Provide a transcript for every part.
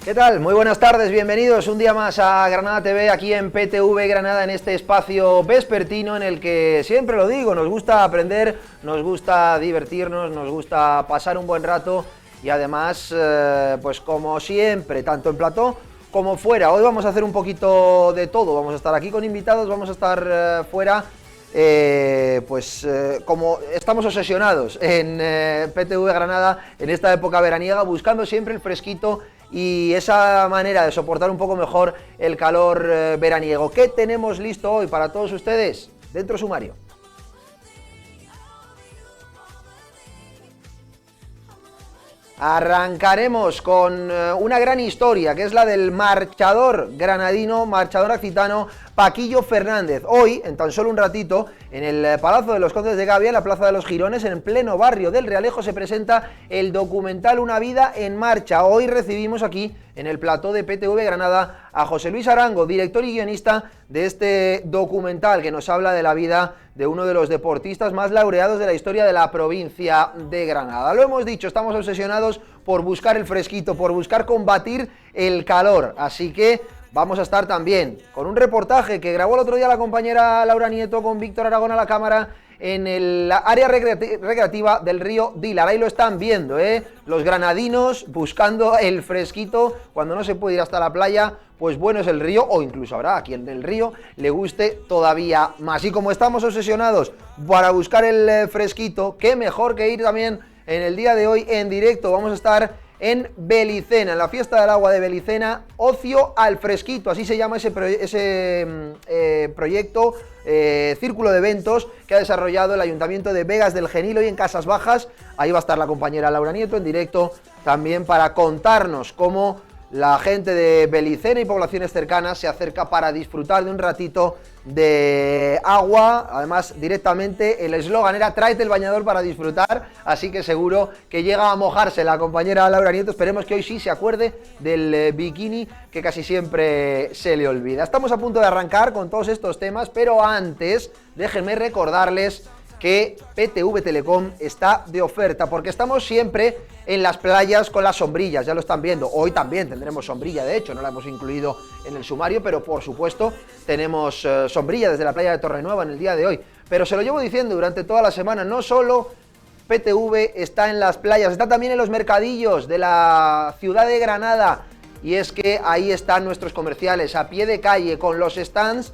¿Qué tal? Muy buenas tardes, bienvenidos un día más a Granada TV, aquí en PTV Granada, en este espacio vespertino en el que, siempre lo digo, nos gusta aprender, nos gusta divertirnos, nos gusta pasar un buen rato y además, pues como siempre, tanto en plató como fuera. Hoy vamos a hacer un poquito de todo, vamos a estar aquí con invitados, vamos a estar fuera. Como estamos obsesionados en PTV Granada en esta época veraniega, buscando siempre el fresquito y esa manera de soportar un poco mejor el calor veraniego. ¿Qué tenemos listo hoy para todos ustedes? Dentro sumario. Arrancaremos con una gran historia, que es la del marchador granadino, marchador accitano, Paquillo Fernández. Hoy, en tan solo un ratito, en el Palacio de los Condes de Gavia, en la Plaza de los Jirones, en pleno barrio del Realejo, se presenta el documental Una vida en marcha. Hoy recibimos aquí, en el plató de PTV Granada, a José Luis Arango, director y guionista de este documental, que nos habla de la vida de uno de los deportistas más laureados de la historia de la provincia de Granada. Lo hemos dicho, estamos obsesionados por buscar el fresquito, por buscar combatir el calor, así que vamos a estar también con un reportaje que grabó el otro día la compañera Laura Nieto con Víctor Aragón a la cámara en el área recreativa del río Dílar. Ahí lo están viendo, los granadinos buscando el fresquito cuando no se puede ir hasta la playa. Pues bueno es el río, o incluso habrá a quien el río le guste todavía más. Y como estamos obsesionados para buscar el fresquito, qué mejor que ir también en el día de hoy en directo. Vamos a estar en Belicena, en la fiesta del agua de Belicena, Ocio al Fresquito, así se llama ese proyecto, círculo de eventos que ha desarrollado el Ayuntamiento de Vegas del Genil hoy en Casas Bajas. Ahí va a estar la compañera Laura Nieto en directo también para contarnos cómo la gente de Belicena y poblaciones cercanas se acerca para disfrutar de un ratito de agua. Además, directamente el eslogan era tráete el bañador para disfrutar, así que seguro que llega a mojarse la compañera Laura Nieto. Esperemos que hoy sí se acuerde del bikini, que casi siempre se le olvida. Estamos a punto de arrancar con todos estos temas, pero antes déjenme recordarles que PTV Telecom está de oferta, porque estamos siempre en las playas con las sombrillas, ya lo están viendo. Hoy también tendremos sombrilla, de hecho, no la hemos incluido en el sumario, pero por supuesto tenemos sombrilla desde la playa de Torrenueva en el día de hoy. Pero se lo llevo diciendo durante toda la semana, no solo PTV está en las playas, está también en los mercadillos de la ciudad de Granada, y es que ahí están nuestros comerciales a pie de calle con los stands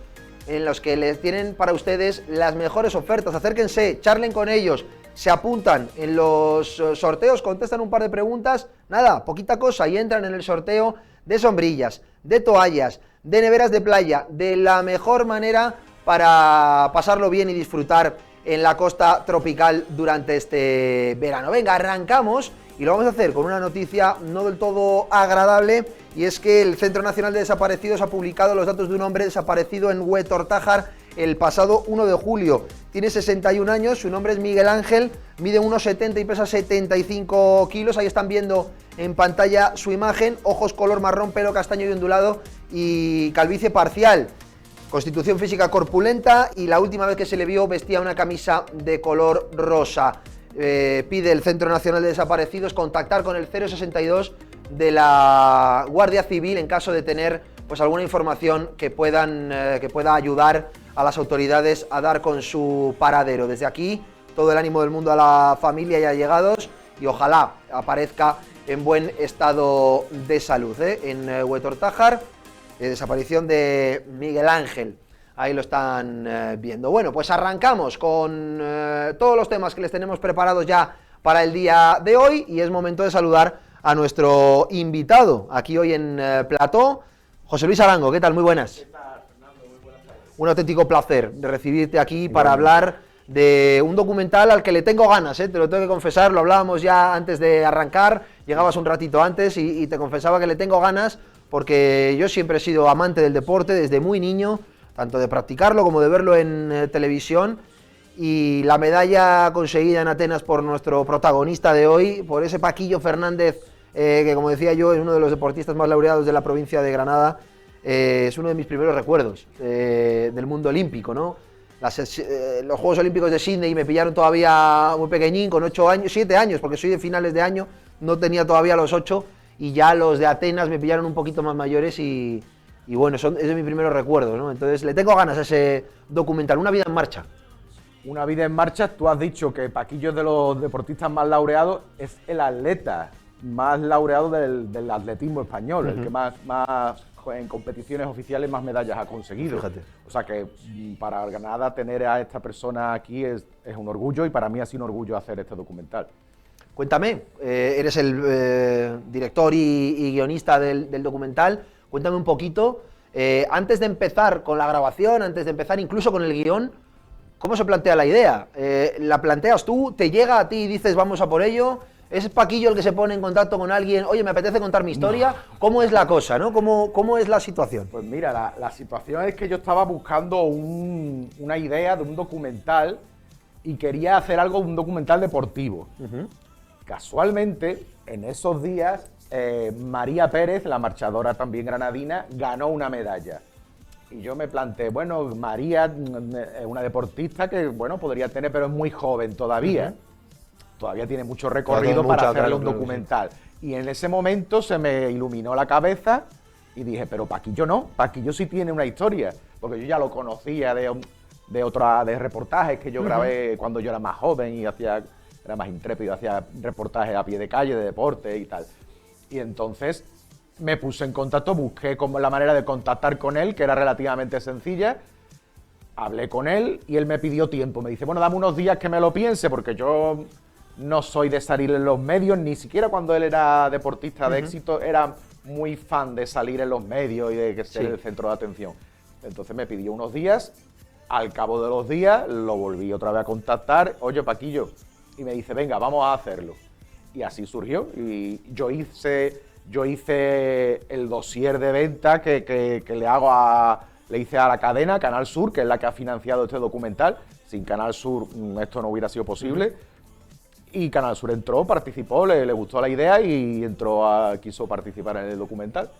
en los que les tienen para ustedes las mejores ofertas. Acérquense, charlen con ellos, se apuntan en los sorteos, contestan un par de preguntas, nada, poquita cosa, y entran en el sorteo de sombrillas, de toallas, de neveras de playa, de la mejor manera para pasarlo bien y disfrutar en la costa tropical durante este verano. Venga, arrancamos y lo vamos a hacer con una noticia no del todo agradable, y es que el Centro Nacional de Desaparecidos ha publicado los datos de un hombre desaparecido en Huetortájar el pasado 1 de julio. Tiene 61 años, su nombre es Miguel Ángel, mide 1,70 y pesa 75 kilos. Ahí están viendo en pantalla su imagen, ojos color marrón, pelo castaño y ondulado y calvicie parcial. Constitución física corpulenta, y la última vez que se le vio vestía una camisa de color rosa. Pide el Centro Nacional de Desaparecidos contactar con el 062 de la Guardia Civil en caso de tener pues alguna información que pueda ayudar a las autoridades a dar con su paradero. Desde aquí, todo el ánimo del mundo a la familia y allegados, y ojalá aparezca en buen estado de salud. En Huetortájar, desaparición de Miguel Ángel. Ahí lo están viendo. Bueno, pues arrancamos con todos los temas que les tenemos preparados ya para el día de hoy, y es momento de saludar a nuestro invitado aquí hoy en plató, José Luis Arango. ¿Qué tal? Muy buenas. ¿Qué tal, Fernando? Muy buenas tardes. Un auténtico placer de recibirte aquí para hablar de un documental al que le tengo ganas, te lo tengo que confesar. Lo hablábamos ya antes de arrancar, llegabas un ratito antes y te confesaba que le tengo ganas, porque yo siempre he sido amante del deporte desde muy niño, tanto de practicarlo como de verlo en televisión, y la medalla conseguida en Atenas por nuestro protagonista de hoy, por ese Paquillo Fernández, que como decía yo es uno de los deportistas más laureados de la provincia de Granada, es uno de mis primeros recuerdos del mundo olímpico, ¿no? Los Juegos Olímpicos de Sydney me pillaron todavía muy pequeñín, con 8 años, 7 años, porque soy de finales de año, no tenía todavía los 8, y ya los de Atenas me pillaron un poquito más mayores y bueno, es de mis primeros recuerdos, ¿no? Entonces le tengo ganas a ese documental, Una vida en marcha. Una vida en marcha, tú has dicho que Paquillo es de los deportistas más laureados, es el atleta más laureado del atletismo español, el que más en competiciones oficiales más medallas ha conseguido. Fíjate. O sea que para Granada tener a esta persona aquí es un orgullo, y para mí ha sido un orgullo hacer este documental. Cuéntame, eres el director y guionista del documental, cuéntame un poquito, antes de empezar con la grabación, antes de empezar incluso con el guión, ¿cómo se plantea la idea? ¿La planteas tú, te llega a ti y dices vamos a por ello? ¿Es Paquillo el que se pone en contacto con alguien? Oye, me apetece contar mi historia. No. ¿Cómo es la cosa, no? ¿Cómo es la situación? Pues mira, la situación es que yo estaba buscando una idea de un documental y quería hacer un documental deportivo. Casualmente, en esos días, María Pérez, la marchadora también granadina, ganó una medalla. Y yo me planteé, bueno, María es una deportista que, bueno, podría tener, pero es muy joven todavía. Todavía tiene mucho recorrido para hacerle un documental. Sí. Y en ese momento se me iluminó la cabeza y dije, pero Paquillo no, Paquillo sí tiene una historia. Porque yo ya lo conocía de reportajes que yo grabé cuando yo era más joven y era más intrépido, hacía reportajes a pie de calle, de deporte y tal. Y entonces me puse en contacto, busqué como la manera de contactar con él, que era relativamente sencilla. Hablé con él y él me pidió tiempo. Me dice, bueno, dame unos días que me lo piense, porque yo no soy de salir en los medios, ni siquiera cuando él era deportista de éxito, era muy fan de salir en los medios y de ser el centro de atención. Entonces me pidió unos días, al cabo de los días lo volví otra vez a contactar, oye Paquillo, y me dice, venga, vamos a hacerlo. Y así surgió, y yo hice el dossier de venta que le hice a la cadena, Canal Sur, que es la que ha financiado este documental. Sin Canal Sur esto no hubiera sido posible. Y Canal Sur entró, participó, le gustó la idea y quiso participar en el documental.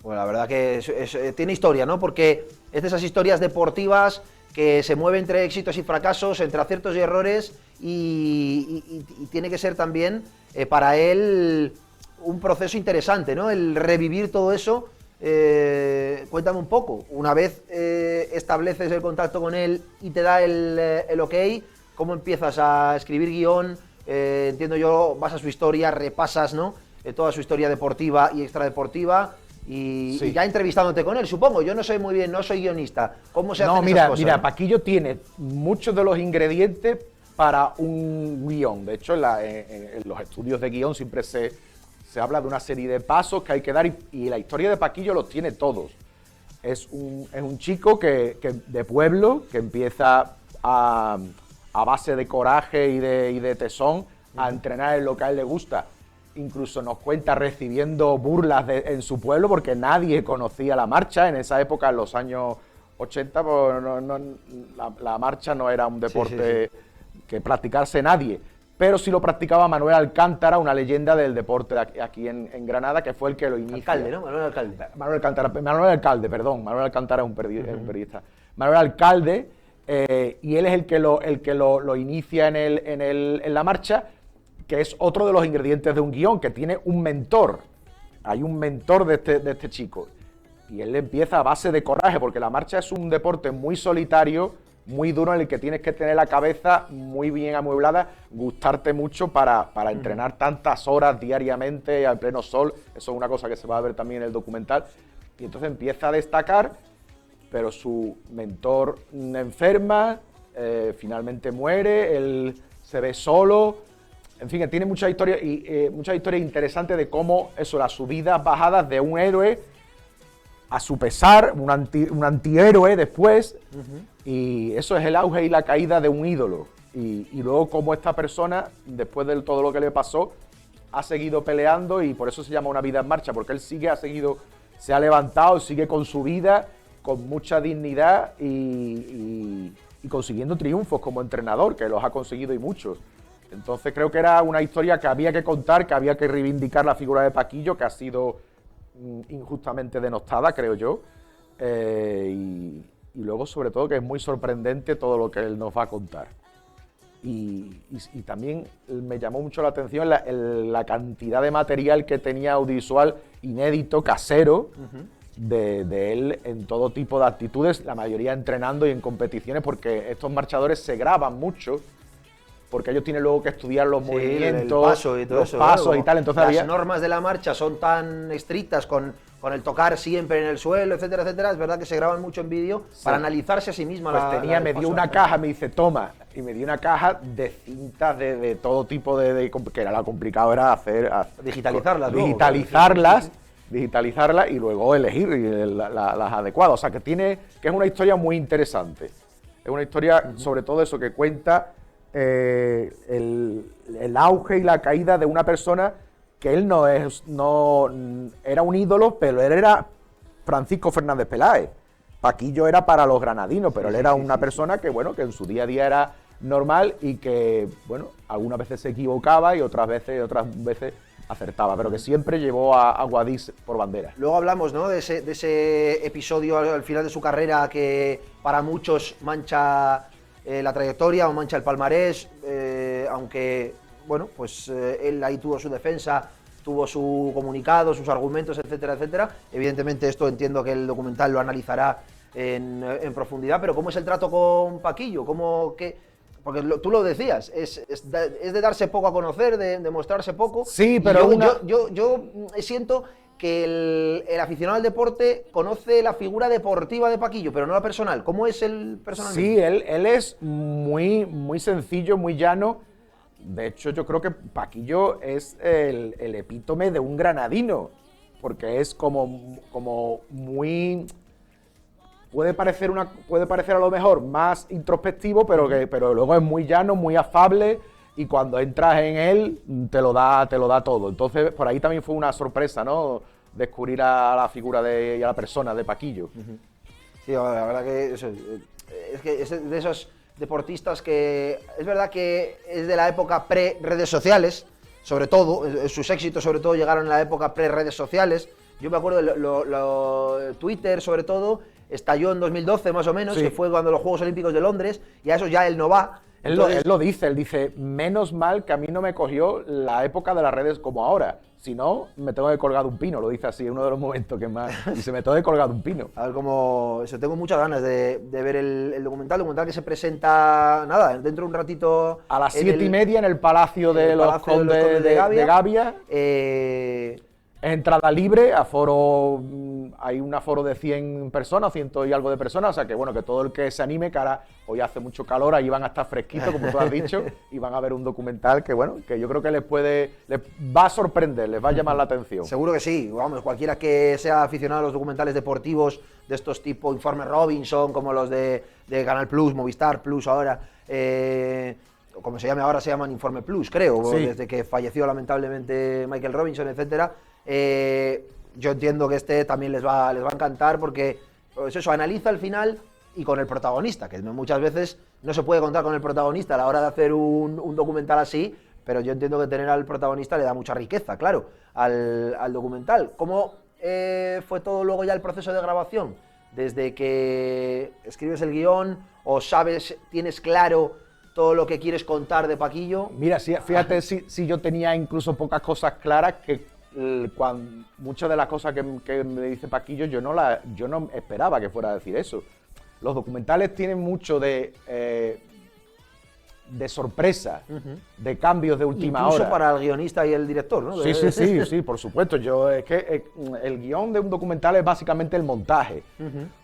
Bueno, la verdad que tiene historia, ¿no? Porque es de esas historias deportivas que se mueve entre éxitos y fracasos, entre aciertos y errores, y tiene que ser también para él un proceso interesante, ¿no? El revivir todo eso. Cuéntame un poco, una vez estableces el contacto con él y te da el ok, ¿cómo empiezas a escribir guión? Entiendo yo, vas a su historia, repasas, ¿no? Toda su historia deportiva y extradeportiva y ya entrevistándote con él, supongo. Yo no soy muy bien, no soy guionista. ¿Cómo se hacen esas cosas? Mira, Paquillo tiene muchos de los ingredientes para un guión. De hecho, en los estudios de guión siempre se habla de una serie de pasos que hay que dar y la historia de Paquillo los tiene todos. Es un chico de pueblo que empieza a base de coraje y de tesón a entrenar en lo que a él le gusta. Incluso nos cuenta recibiendo burlas en su pueblo porque nadie conocía la marcha. En esa época, en los años 80, pues la marcha no era un deporte que practicarse nadie. Pero sí lo practicaba Manuel Alcántara, una leyenda del deporte aquí en Granada, que fue el que lo inicia. Alcalde, ¿no? Manuel Alcalde. Manuel Alcántara es un periodista. Manuel Alcalde, y él es el que lo inicia en la marcha, que es otro de los ingredientes de un guión, que tiene un mentor. Hay un mentor de este chico. Y él empieza a base de coraje, porque la marcha es un deporte muy solitario, muy duro, en el que tienes que tener la cabeza muy bien amueblada, gustarte mucho para entrenar tantas horas diariamente al pleno sol. Eso es una cosa que se va a ver también en el documental. Y entonces empieza a destacar, pero su mentor enferma, finalmente muere, él se ve solo. En fin, tiene muchas historias interesantes de cómo las subidas, bajadas de un héroe a su pesar, un antihéroe después, y eso es el auge y la caída de un ídolo. Y luego cómo esta persona, después de todo lo que le pasó, ha seguido peleando, y por eso se llama Una vida en marcha, porque él se ha levantado, sigue con su vida, con mucha dignidad y consiguiendo triunfos como entrenador, que los ha conseguido y muchos. Entonces creo que era una historia que había que contar, que había que reivindicar la figura de Paquillo, que ha sido injustamente denostada, creo yo, y luego sobre todo que es muy sorprendente todo lo que él nos va a contar. y también me llamó mucho la atención la cantidad de material que tenía audiovisual inédito, casero, de él en todo tipo de actitudes, la mayoría entrenando y en competiciones, porque estos marchadores se graban mucho, porque ellos tienen luego que estudiar los movimientos, el paso y todo los eso, pasos claro, y tal. Entonces las normas de la marcha son tan estrictas con el tocar siempre en el suelo, etcétera, etcétera. Es verdad que se graban mucho en vídeo para analizarse a sí misma. Pues me dio una caja, me dice, toma, y me dio una caja de cintas de todo tipo que era lo complicado, era digitalizarlas, digitalizarlas y luego elegir las adecuadas. O sea, que es una historia muy interesante. Es una historia, sobre todo eso, que cuenta el auge y la caída de una persona que él no era un ídolo, pero él era Francisco Fernández Peláez. Paquillo era para los granadinos, pero él era una persona que, bueno, que en su día a día era normal y que, bueno, algunas veces se equivocaba y otras veces acertaba, pero que siempre llevó a Guadix por bandera. Luego hablamos, ¿no?, de ese episodio al final de su carrera que para muchos mancha la trayectoria o mancha el palmarés, aunque, bueno, pues él ahí tuvo su defensa, tuvo su comunicado, sus argumentos, etcétera, etcétera. Evidentemente esto entiendo que el documental lo analizará en profundidad, pero ¿cómo es el trato con Paquillo? Porque tú lo decías, es de darse poco a conocer, de mostrarse poco. Sí, pero yo siento que el aficionado al deporte conoce la figura deportiva de Paquillo, pero no la personal. ¿Cómo es el personal? Sí, él es muy, muy sencillo, muy llano. De hecho, yo creo que Paquillo es el epítome de un granadino, porque es como muy... Puede parecer a lo mejor más introspectivo, pero luego es muy llano, muy afable, y cuando entras en él te lo da todo. Entonces, por ahí también fue una sorpresa, ¿no?, descubrir a la figura y a la persona de Paquillo. Sí, la verdad que es de esos deportistas que es verdad que es de la época pre-redes sociales, sobre todo, sus éxitos sobre todo llegaron en la época pre-redes sociales. Yo me acuerdo de Twitter, sobre todo, estalló en 2012 más o menos, sí, que fue cuando los Juegos Olímpicos de Londres, y a eso ya él no va. Él lo dice, menos mal que a mí no me cogió la época de las redes como ahora, si no, me tengo que colgar de un pino, lo dice así, en uno de los momentos que más, dice, me tengo que colgar de un pino. A ver cómo, tengo muchas ganas de ver el documental que se presenta, nada, dentro de un ratito. A las 7:30 en el Palacio de los Condes de Gavia. Entrada libre, aforo, hay un aforo de 100 personas, 100 y algo de personas, o sea que bueno, que todo el que se anime, que ahora hoy hace mucho calor, ahí van a estar fresquitos, como tú has dicho, y van a ver un documental que bueno, que yo creo que les va a sorprender, les va a llamar la atención. Seguro que sí, vamos, cualquiera que sea aficionado a los documentales deportivos de estos tipo Informe Robinson, como los de Canal Plus, Movistar Plus ahora, como se llame ahora, se llaman Informe Plus, creo, sí, desde que falleció lamentablemente Michael Robinson, etcétera. Yo entiendo que también les va a encantar porque pues eso, analiza al final y con el protagonista, que muchas veces no se puede contar con el protagonista a la hora de hacer un documental así, pero yo entiendo que tener al protagonista le da mucha riqueza, claro, al documental. ¿Cómo fue todo luego ya el proceso de grabación? Desde que escribes el guión o tienes claro todo lo que quieres contar de Paquillo. Mira, fíjate si yo tenía incluso pocas cosas claras que muchas de las cosas que me dice Paquillo yo no esperaba que fuera a decir eso. Los documentales tienen mucho de sorpresa, de cambios de última hora. Incluso para el guionista y el director, ¿no? Sí, por supuesto. Es que el guión de un documental es básicamente el montaje.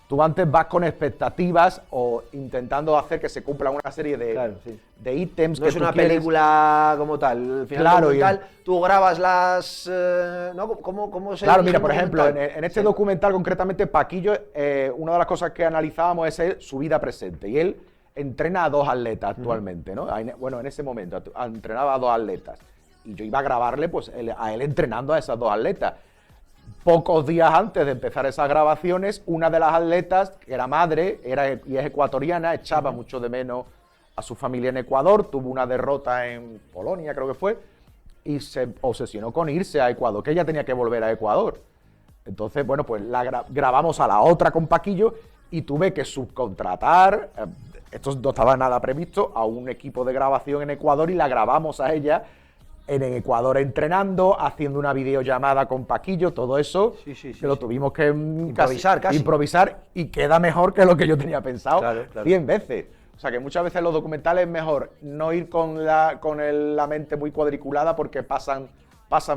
Tú antes vas con expectativas o intentando hacer que se cumplan una serie de ítems. No que es una película como tal. Al final claro, documental, tú grabas las... ¿no? ¿Cómo se Claro, mira, por ejemplo, en este documental concretamente, Paquillo, una de las cosas que analizábamos es su vida presente. Y él entrena a 2 atletas actualmente, ¿no? Bueno, en ese momento entrenaba a 2 atletas. Y yo iba a grabarle pues, a él entrenando a esas 2 atletas. Pocos días antes de empezar esas grabaciones, una de las atletas, que era madre y es ecuatoriana, echaba mucho de menos a su familia en Ecuador, tuvo una derrota en Polonia, creo que fue, y se obsesionó con irse a Ecuador, que ella tenía que volver a Ecuador. Entonces, bueno, pues grabamos a la otra con Paquillo y tuve que subcontratar esto no estaba nada previsto, a un equipo de grabación en Ecuador y la grabamos a ella en Ecuador entrenando, haciendo una videollamada con Paquillo, todo eso, que lo tuvimos que improvisar y queda mejor que lo que yo tenía pensado 100 veces. O sea que muchas veces en los documentales es mejor no ir con la mente muy cuadriculada porque pasan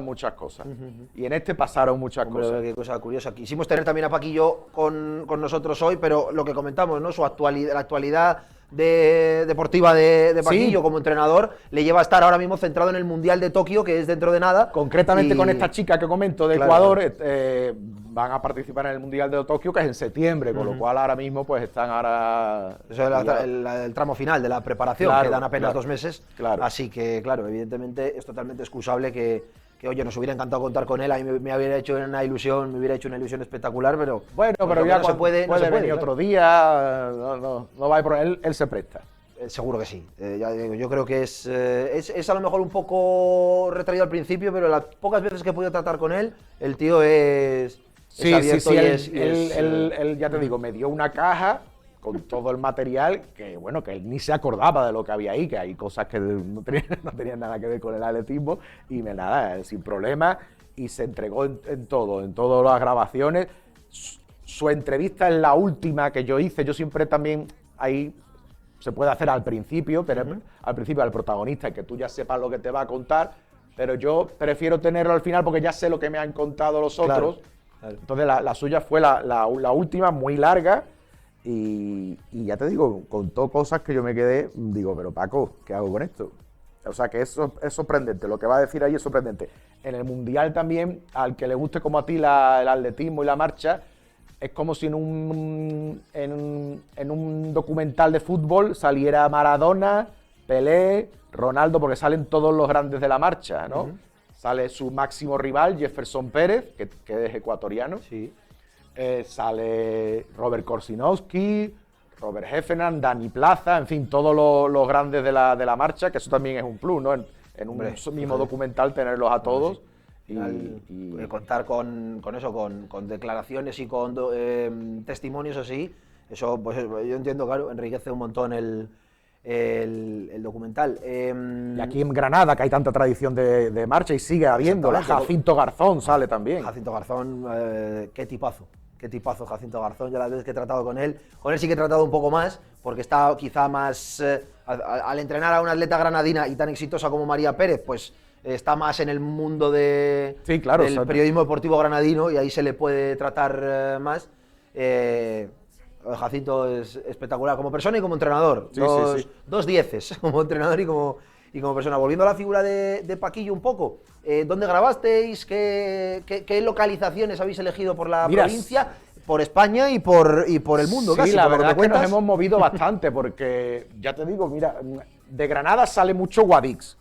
muchas cosas. Y en este pasaron muchas cosas. Qué cosa curiosa. Quisimos tener también a Paquillo con nosotros hoy, pero lo que comentamos, ¿no? La actualidad deportiva de Paquillo como entrenador le lleva a estar ahora mismo centrado en el Mundial de Tokio, que es dentro de nada. Concretamente con esta chica que comento de Ecuador, van a participar en el Mundial de Tokio, que es en septiembre, con lo cual ahora mismo pues están ahora... Eso es el tramo final de la preparación, quedan apenas 2 meses, así que claro, evidentemente es totalmente excusable que oye, nos hubiera encantado contar con él, a mí me hubiera hecho una ilusión espectacular, pero... Bueno, pero ya no se puede venir otro día, no va a ir por él se presta. Seguro que sí, ya digo, yo creo que es a lo mejor un poco retraído al principio, pero las pocas veces que he podido tratar con él, el tío es abierto. Él, ya te digo, me dio una caja con todo el material que, bueno, que él ni se acordaba de lo que había ahí, que hay cosas que no tenían nada que ver con el atletismo, y sin problema, y se entregó en todas las grabaciones. Su entrevista es la última que yo hice, yo siempre también, ahí se puede hacer al principio, tener al principio al protagonista y que tú ya sepas lo que te va a contar, pero yo prefiero tenerlo al final porque ya sé lo que me han contado los otros. Claro. Entonces la suya fue la última, muy larga. Y ya te digo, contó cosas que yo me quedé, digo, pero Paco, ¿qué hago con esto? O sea que eso es sorprendente, lo que va a decir ahí es sorprendente. En el Mundial también, al que le guste como a ti el atletismo y la marcha, es como si en un documental de fútbol saliera Maradona, Pelé, Ronaldo, porque salen todos los grandes de la marcha, ¿no? Sale su máximo rival, Jefferson Pérez, que es ecuatoriano. Sí. Sale Robert Korsinowski, Robert Heffernan, Dani Plaza, en fin, todos los grandes de la marcha, que eso también es un plus, ¿no? En un mismo documental tenerlos a todos. Y contar con eso, con declaraciones y con testimonios así, eso pues yo entiendo, claro, enriquece un montón el documental. Y aquí en Granada, que hay tanta tradición de marcha y sigue habiendo, Jacinto Garzón sale también. Jacinto Garzón, qué tipazo Jacinto Garzón, ya las veces que he tratado con él sí que he tratado un poco más, porque está quizá más, al entrenar a una atleta granadina y tan exitosa como María Pérez, pues está más en el mundo del periodismo deportivo granadino y ahí se le puede tratar más. Jacinto es espectacular como persona y como entrenador, dos dieces, como entrenador y como persona. Volviendo a la figura de Paquillo un poco, ¿dónde grabasteis? ¿Qué localizaciones habéis elegido por la provincia, por España y por el mundo? Sí, la verdad es que nos hemos movido bastante porque, ya te digo, mira, de Granada sale mucho Guadix.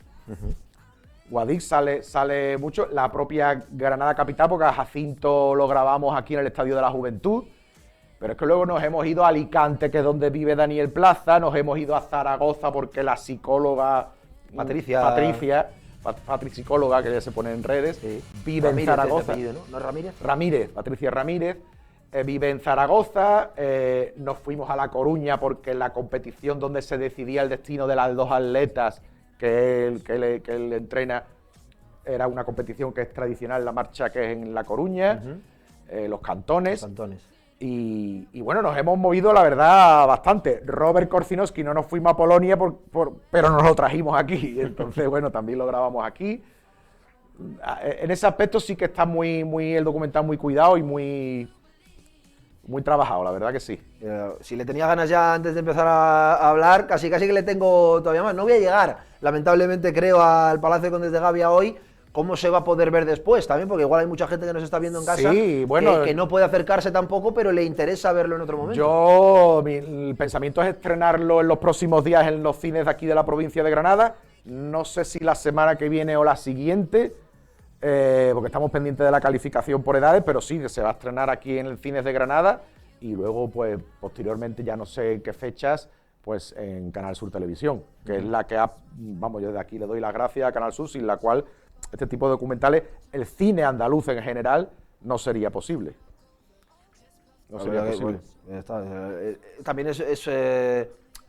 Guadix sale mucho, la propia Granada capital, porque a Jacinto lo grabamos aquí en el Estadio de la Juventud. Pero es que luego nos hemos ido a Alicante, que es donde vive Daniel Plaza, nos hemos ido a Zaragoza porque la psicóloga Patricia, psicóloga, que ya se pone en redes, vive Ramírez, en Zaragoza. ¿No es Ramírez? Ramírez, Patricia Ramírez, vive en Zaragoza. Nos fuimos a La Coruña porque la competición donde se decidía el destino de las 2 atletas que él entrena era una competición que es tradicional, la marcha, que es en La Coruña, los cantones. Y bueno, nos hemos movido, la verdad, bastante. Robert Korsinowski no nos fuimos a Polonia, pero nos lo trajimos aquí. Entonces, bueno, también lo grabamos aquí. En ese aspecto sí que está el documental muy cuidado y muy trabajado, la verdad que sí. Si le tenía ganas ya antes de empezar a hablar, casi que le tengo todavía más. No voy a llegar, lamentablemente, creo, al Palacio de Condes de Gavia hoy. ¿Cómo se va a poder ver después también? Porque igual hay mucha gente que nos está viendo en casa que no puede acercarse tampoco, pero le interesa verlo en otro momento. El pensamiento es estrenarlo en los próximos días en los cines de aquí de la provincia de Granada. No sé si la semana que viene o la siguiente, porque estamos pendientes de la calificación por edades, pero sí, se va a estrenar aquí en el Cines de Granada y luego, pues, posteriormente, ya no sé en qué fechas, pues en Canal Sur Televisión, que es la que yo desde aquí le doy las gracias a Canal Sur, sin la cual este tipo de documentales, el cine andaluz en general, no sería posible. También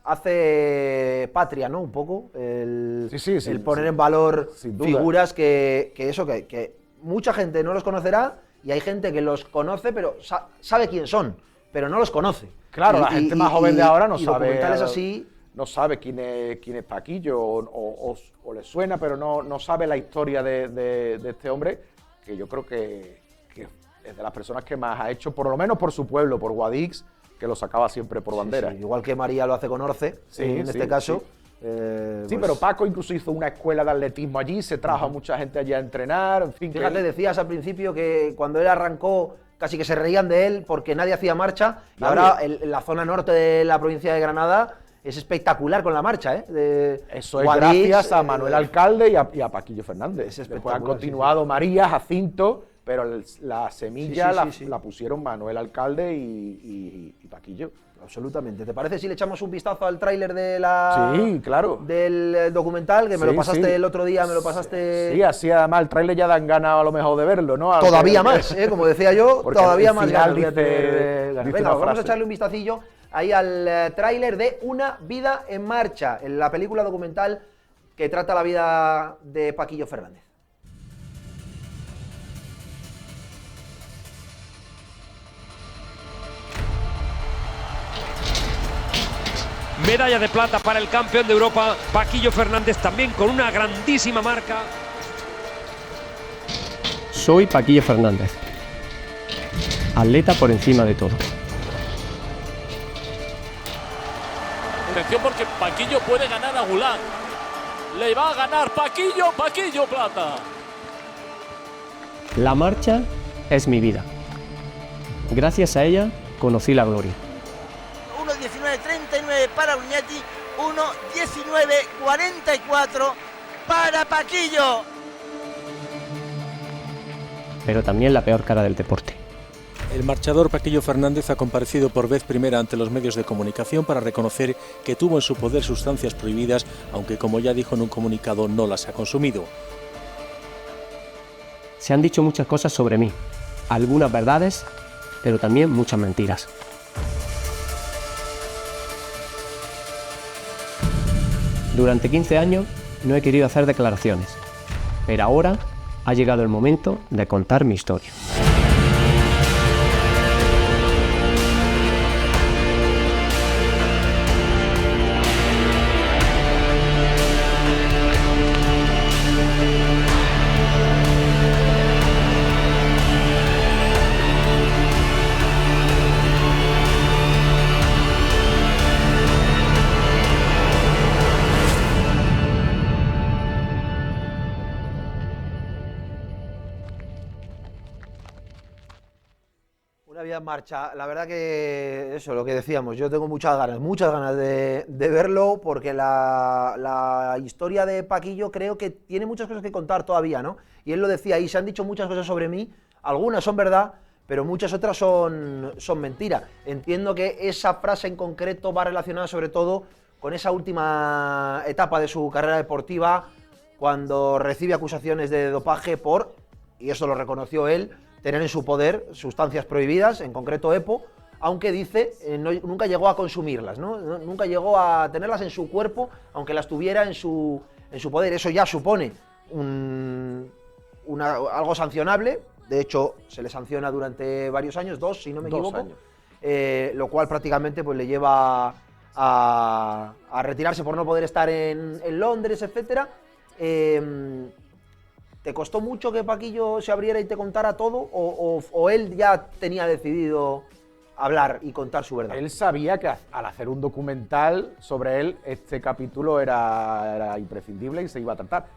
hace patria, ¿no? Un poco, el poner en valor sin duda. figuras que mucha gente no los conocerá y hay gente que los conoce, pero sabe quién son, pero no los conoce. Claro, la gente más joven de ahora no sabe. Documentales así. No sabe quién es Paquillo o le suena, pero no sabe la historia de este hombre, que yo creo que es de las personas que más ha hecho, por lo menos por su pueblo, por Guadix, que lo sacaba siempre por bandera. Sí, igual que María lo hace con Orce, en este caso. Sí, pero Paco incluso hizo una escuela de atletismo allí, se trajo a mucha gente allí a entrenar, en fin. Fíjate, decías al principio que cuando él arrancó casi que se reían de él porque nadie hacía marcha, y ahora en la zona norte de la provincia de Granada es espectacular con la marcha, ¿eh? Eso es Guadix, gracias a Manuel Alcalde y a Paquillo Fernández. Después han continuado María, Jacinto, pero la semilla la pusieron Manuel Alcalde y Paquillo. Absolutamente. ¿Te parece si le echamos un vistazo al tráiler del documental? Que me lo pasaste el otro día, me lo pasaste... Sí, así además el tráiler ya dan ganas a lo mejor de verlo, ¿no? Todavía más, como decía yo, todavía más ganas. Venga, vamos a echarle un vistacillo ahí al tráiler de Una vida en marcha, en la película documental que trata la vida de Paquillo Fernández. Medalla de plata para el campeón de Europa, Paquillo Fernández, también con una grandísima marca. Soy Paquillo Fernández, atleta por encima de todo. Atención porque Paquillo puede ganar a Gulán. Le va a ganar Paquillo plata. La marcha es mi vida. Gracias a ella conocí la gloria. 1:19:39 para Uñati, 1:19:44 para Paquillo. Pero también la peor cara del deporte. El marchador Paquillo Fernández ha comparecido por vez primera ante los medios de comunicación para reconocer que tuvo en su poder sustancias prohibidas, aunque como ya dijo en un comunicado no las ha consumido. Se han dicho muchas cosas sobre mí, algunas verdades, pero también muchas mentiras. Durante 15 años no he querido hacer declaraciones, pero ahora ha llegado el momento de contar mi historia. Una vida en marcha, la verdad que eso, lo que decíamos, yo tengo muchas ganas de verlo, porque la historia de Paquillo creo que tiene muchas cosas que contar todavía, ¿no? Y él lo decía ahí, se han dicho muchas cosas sobre mí, algunas son verdad, pero muchas otras son mentira. Entiendo que esa frase en concreto va relacionada sobre todo con esa última etapa de su carrera deportiva, cuando recibe acusaciones de dopaje por, y eso lo reconoció él, tener en su poder sustancias prohibidas, en concreto EPO, aunque dice nunca llegó a consumirlas, ¿no? Nunca llegó a tenerlas en su cuerpo, aunque las tuviera en su poder. Eso ya supone algo sancionable. De hecho, se le sanciona durante varios años, 2 si no me equivoco, lo cual prácticamente pues, le lleva a retirarse por no poder estar en Londres, etc. ¿Te costó mucho que Paquillo se abriera y te contara todo? ¿O él ya tenía decidido hablar y contar su verdad? Él sabía que al hacer un documental sobre él, este capítulo era imprescindible y se iba a tratar.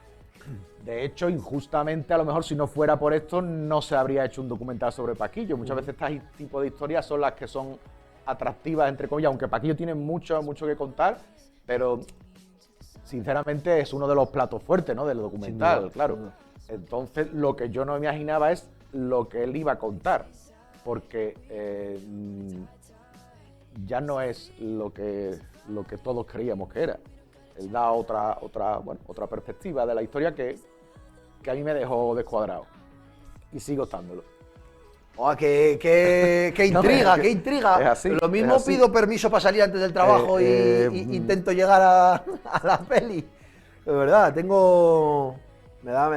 De hecho, injustamente, a lo mejor si no fuera por esto, no se habría hecho un documental sobre Paquillo. Muchas veces este tipo de historias son las que son atractivas, entre comillas, aunque Paquillo tiene mucho que contar, pero sinceramente es uno de los platos fuertes, ¿no?, del documental, claro. Entonces, lo que yo no me imaginaba es lo que él iba a contar, porque ya no es lo que todos creíamos que era. Él da otra perspectiva de la historia que a mí me dejó descuadrado, y sigo estándolo. Oh, qué intriga, No, qué intriga. es así, Lo mismo es así. pido permiso para salir antes del trabajo y intento llegar a la peli. De verdad, me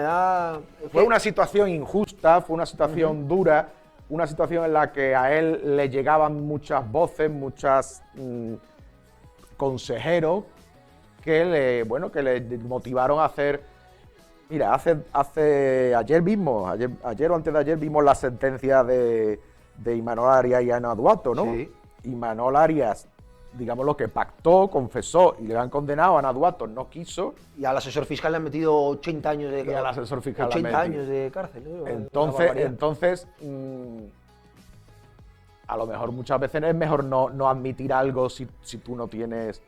da. Fue una situación injusta, fue una situación dura, una situación en la que a él le llegaban muchas voces, muchos consejeros que le motivaron a hacer. Mira, ayer o antes de ayer vimos la sentencia de Imanol Arias y Ana Duato, ¿no? Sí. Imanol Arias, digamos lo que pactó, confesó y le han condenado, Ana Duato no quiso. Y al asesor fiscal le han metido 80 años de Y al asesor fiscal le han 80 metido. años de cárcel. ¿no? Una Entonces, barbaridad. A lo mejor muchas veces es mejor no admitir algo si tú no tienes,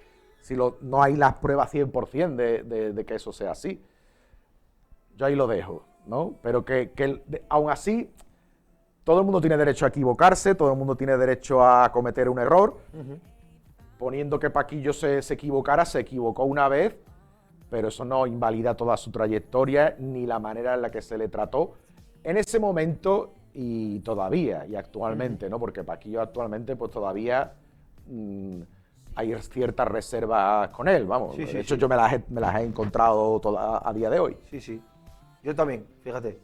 no hay las pruebas 100% de que eso sea así. Yo ahí lo dejo, ¿no? Pero aún así, todo el mundo tiene derecho a equivocarse, todo el mundo tiene derecho a cometer un error. Poniendo que Paquillo se equivocara, se equivocó una vez, pero eso no invalida toda su trayectoria ni la manera en la que se le trató en ese momento y todavía, y actualmente, ¿no? Porque Paquillo actualmente, pues todavía hay ciertas reservas con él, vamos. Sí, sí, de hecho, sí. yo me las he encontrado a día de hoy. Sí, sí. Yo también, fíjate.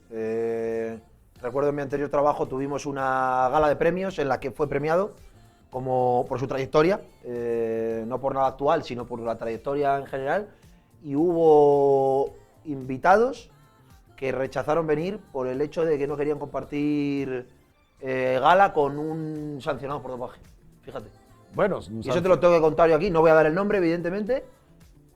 Recuerdo en mi anterior trabajo tuvimos una gala de premios en la que fue premiado por su trayectoria, no por nada actual, sino por la trayectoria en general. Y hubo invitados que rechazaron venir por el hecho de que no querían compartir gala con un sancionado por dopaje. Fíjate. Bueno, Y eso te lo tengo que contar yo aquí. No voy a dar el nombre, evidentemente,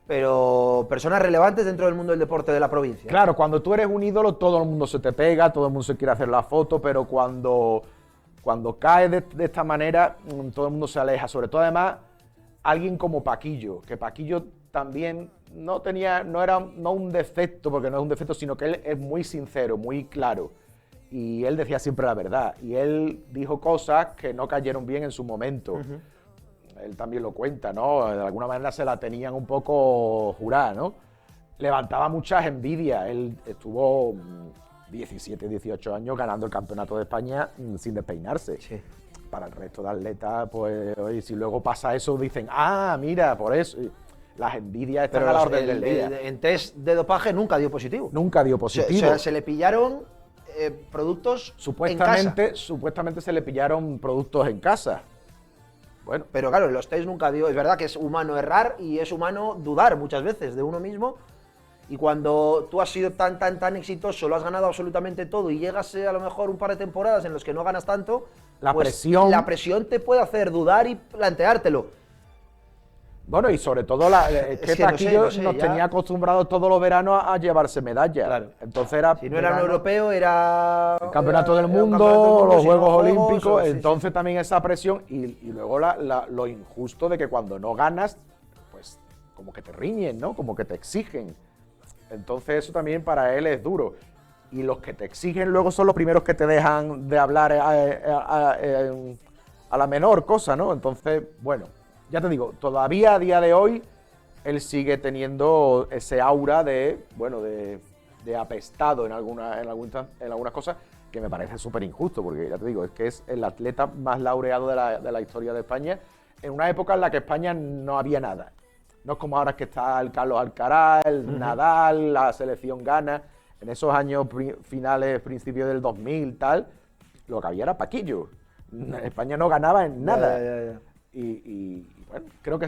pero personas relevantes dentro del mundo del deporte de la provincia. Claro, cuando tú eres un ídolo, todo el mundo se te pega, todo el mundo se quiere hacer la foto, pero cuando cae de esta manera, todo el mundo se aleja. Sobre todo, además, alguien como Paquillo, que Paquillo también no era un defecto, porque no es un defecto, sino que él es muy sincero, muy claro. Y él decía siempre la verdad. Y él dijo cosas que no cayeron bien en su momento. Él también lo cuenta, ¿no? De alguna manera se la tenían un poco jurada, ¿no? Levantaba muchas envidias. Él estuvo 17, 18 años ganando el campeonato de España sin despeinarse. Sí. Para el resto de atletas, pues, oye, si luego pasa eso, dicen, mira, por eso. Y las envidias están a la orden del día. En test de dopaje nunca dio positivo. Nunca dio positivo. O sea, se le pillaron productos en casa. Supuestamente se le pillaron productos en casa. Bueno, Pero claro, en los test nunca dio. Es verdad que es humano errar y es humano dudar muchas veces de uno mismo. Y cuando tú has sido tan exitoso, lo has ganado absolutamente todo y llegas a lo mejor un par de temporadas en los que no ganas tanto, La pues presión. la presión te puede hacer dudar y planteártelo. Bueno, y sobre todo es que que no Paquillo sé, nos ya. tenía acostumbrados todos los veranos a llevarse medallas. Claro. Entonces era Si no era un verano, europeo, era el campeonato del era un mundo, campeonato del mundo, los si no Juegos Olímpicos. sí, Entonces también esa presión y luego lo injusto de que cuando no ganas, pues como que te riñen, ¿no? Como que te exigen. Entonces eso también para él es duro. Y los que te exigen luego son los primeros que te dejan de hablar a la menor cosa, ¿no? Entonces, bueno, ya te digo, todavía a día de hoy él sigue teniendo ese aura de apestado en algunas cosas que me parece súper injusto, porque ya te digo, es que es el atleta más laureado de la historia de España en una época en la que España no había nada. No es como ahora que está el Carlos Alcaraz, el Nadal, la selección gana. En esos años finales, principios del 2000, tal, lo que había era Paquillo. España no ganaba en nada. Ya. Y bueno, creo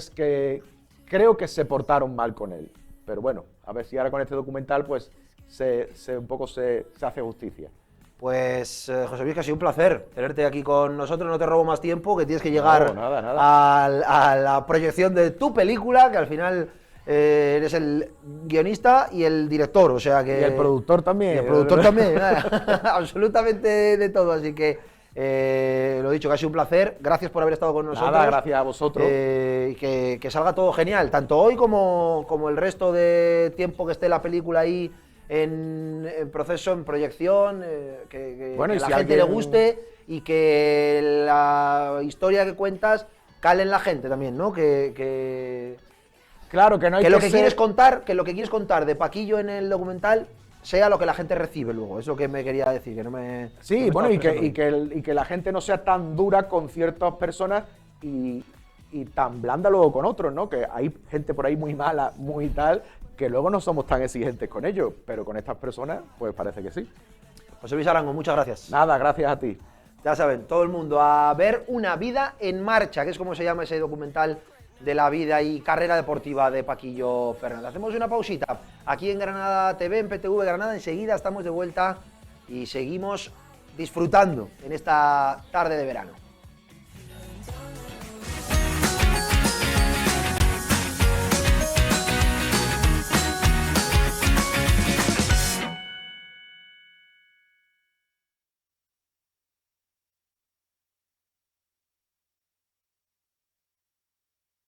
que se portaron mal con él. Pero bueno, a ver si ahora con este documental pues se hace justicia. Pues José Luis, que ha sido un placer tenerte aquí con nosotros. No te robo más tiempo, que tienes que llegar No, nada. a la proyección de tu película, que al final eres el guionista y el director, o sea que... Y el productor también. Y el productor también, absolutamente de todo, así que lo dicho, que ha sido un placer. Gracias por haber estado con nosotros. Nada, gracias a vosotros. Y que salga todo genial, tanto hoy como el resto de tiempo que esté la película ahí en proceso, en proyección, que Bueno, y la si gente le alguien- guste y que la historia que cuentas cale en la gente también, ¿no? Claro, que no hay Que que lo que ser- quieres contar, de Paquillo en el documental sea lo que la gente recibe luego. Es lo que me quería decir, que no me... Sí, no me bueno, estaba y expresando bien. que la gente no sea tan dura con ciertas personas y tan blanda luego con otros, ¿no? Que hay gente por ahí muy mala, muy tal, que luego no somos tan exigentes con ellos, pero con estas personas, pues parece que sí. José Luis Arango, muchas gracias. Nada, gracias a ti. Ya saben, todo el mundo a ver Una vida en marcha, que es como se llama ese documental de la vida y carrera deportiva de Paquillo Fernández. Hacemos una pausita aquí en Granada TV, en PTV Granada. Enseguida estamos de vuelta y seguimos disfrutando en esta tarde de verano.